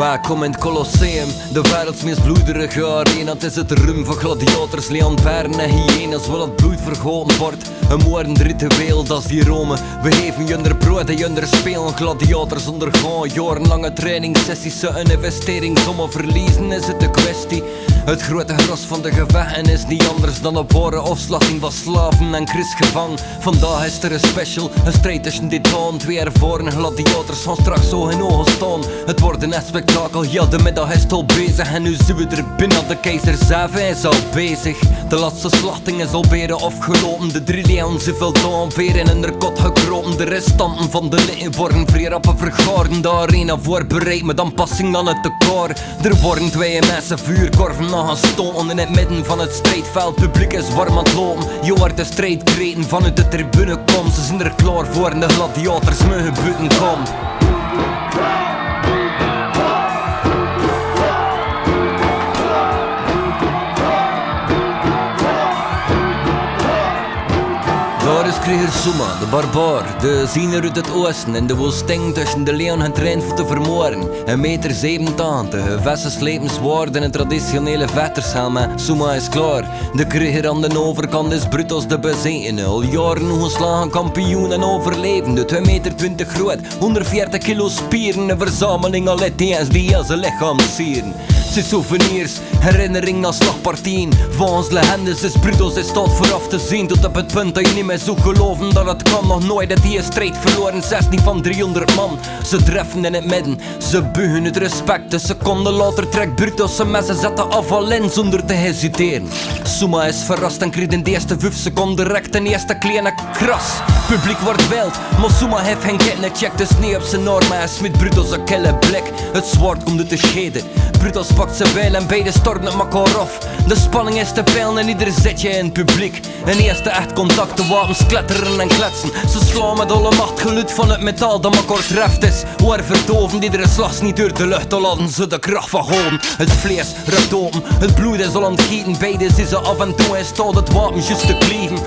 Welkom in het Colosseum, de werelds meest bloederige arena. Het is het rum van gladiators, leonbergen en hyenas. Waar het bloed vergoten wordt, een moordend ritueel, dat is die Rome. We geven junder brood en junder spelen. Gladiators ondergaan jarenlange trainingssessies. Een investering zonder verliezen is het de kwestie. Het grote gros van de gevechten is niet anders dan een ware afslachting van slaven en krijgsgevang. Vandaag is er een special, een strijd tussen die toon. Twee ervaren gladiators van straks zo in ogen staan. Het wordt een echt spektakel, heel de middag is het al bezig. En nu zien we er binnen, de keizer zelf is al bezig. De laatste slachting is al bijna afgelopen. De 3 leeuwen zoveel dagen weer in hun kot gekropen. De restanten van de litten worden vrij rappen vergaren. De arena voorbereid met aanpassing aan het decor. Er worden 2 mensen vuurkorven gaan stoten in het midden van het strijdveld. Publiek is warm aan het lopen. Je hoort de strijdkreten vanuit de tribune komen. Ze zijn er klaar voor en de gladiators mogen buiten komen. Daar is krieger Suma, de barbaar, de ziener uit het oosten. In de woestijn tussen de leeuwen getraind voor te vermoorden. 1,87 meter, vesten slepen zwaard in een traditionele vechtershelm. Suma is klaar, de krieger aan de overkant is Brutus de bezetene. Al jaren ongeslagen kampioen en overlevende. 2,20 meter groot, 140 kilo spieren. Een verzameling al eens die aan zijn lichaam sieren. Zijn souvenirs, herinnering aan slagpartieën. Volgens legendes is Brutus in staat vooraf te zien. Tot op het punt dat je niet meer zou geloven dat het kan. Nog nooit dat hij een strijd verloren, 16 van 300 man. Ze treffen in het midden, ze buigen het respect. Een seconde later trekt Brutus zijn mes en zet de afval in zonder te hesiteren. Suma is verrast en krijgt in de eerste 5 seconden direct een eerste kleine kras. Publiek wordt wild, maar Suma heeft geen kitten. Checkt de sneeuw op zijn arm en smiet Brutus een kille blik. Het zwaard komt uit de schede. Brutus pakt zijn bijl en beide storten het elkaar af. De spanning is te peilen en ieder zetje in het publiek. Een eerste echt contact, de wapens kletteren en kletsen. Ze slaan met alle macht geluid van het metaal dat elkaar treft is. Waar verdoven, iedere slag niet door de lucht, al laten ze de kracht van holen. Het vlees ruikt open, het bloed is al aan het gieten. Beide zien ze af en toe en staat het wapen juist te klieven.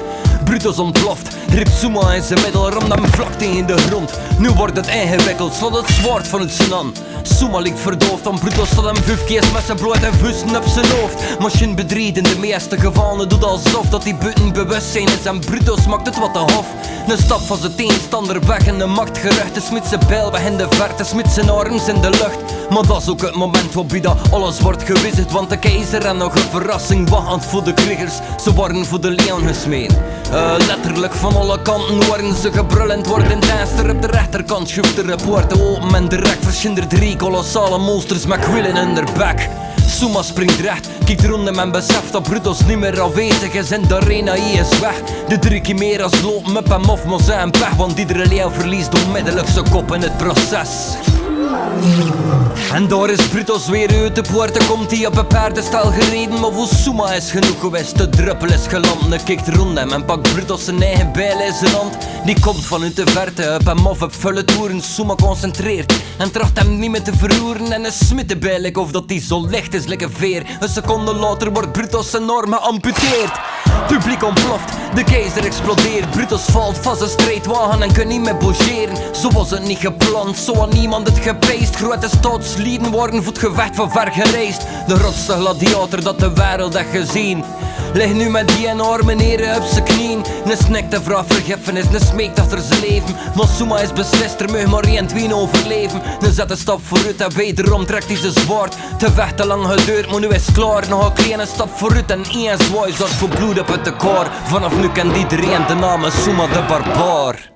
Brutus ontploft, riep Suma in zijn middel, ramt hem vlak tegen de grond. Nu wordt het ingewikkeld, slaat het zwaard van het zijn aan. Suma ligt verdoofd, en Brutus staat hem 5 keer met zijn bloed en vuisten op zijn hoofd. Machine bedriegt in de meeste gevallen, doet alsof dat die buiten bewustzijn is. En Brutus maakt het wat te hof. Een stap van zijn tegenstander weg en de macht gerucht. Smit zijn bijl weg in de verte, smit zijn arms in de lucht. Maar dat is ook het moment waarbij dat alles wordt gewijzigd. Want de keizer en nog een verrassing wacht voor de kriegers. Ze worden voor de leeuwen gesmeen. Letterlijk van alle kanten worden ze gebrullend. Wordt intens er op de rechterkant schuift de poorten open. En direct verschinder 3 kolossale monsters met kwillen in haar bek. Suma springt recht, kijkt rondom en beseft dat Brutus niet meer aanwezig is in de arena, hij is weg. De 3 chimeras lopen op hem af, maar zijn pech. Want iedere leeuw verliest onmiddellijk zijn kop in het proces. En daar is Brutus weer uit de poorten, komt hij op een paardenstal gereden. Maar voor Suma is genoeg geweest, de druppel is geland. Hij kijkt rond hem en pakt Brutus zijn eigen bijl in zijn hand. Die komt vanuit de verte op hem af op vuile toeren. Suma concentreert en tracht hem niet meer te verroeren. En hij smit de bijl of dat hij zo licht is, like een veer. Een seconde later wordt Brutus zijn arm geamputeerd. Publiek ontploft, de keizer explodeert. Brutus valt van zijn strijdwagen en kan niet meer bougeren. Zo was het niet gepland, zo had niemand het gepeest. Grote staatslieden worden voor het gevecht van ver gereisd. De rotste gladiator dat de wereld heeft gezien ligt nu met die arme heren op zijn knieën. Een snikt de vraag vergiffenis, een smeekt achter zijn leven. Maar Suma is beslist, er mag maar 1-2 overleven. Een zet een stap vooruit en wederom trekt hij zijn zwaard. Te vecht te lang geduurd, maar nu is het klaar. Nog een kleine stap vooruit en 1 zwaai zorgt voor bloed op het decor. Vanaf nu kent iedereen de naam Suma de barbaar.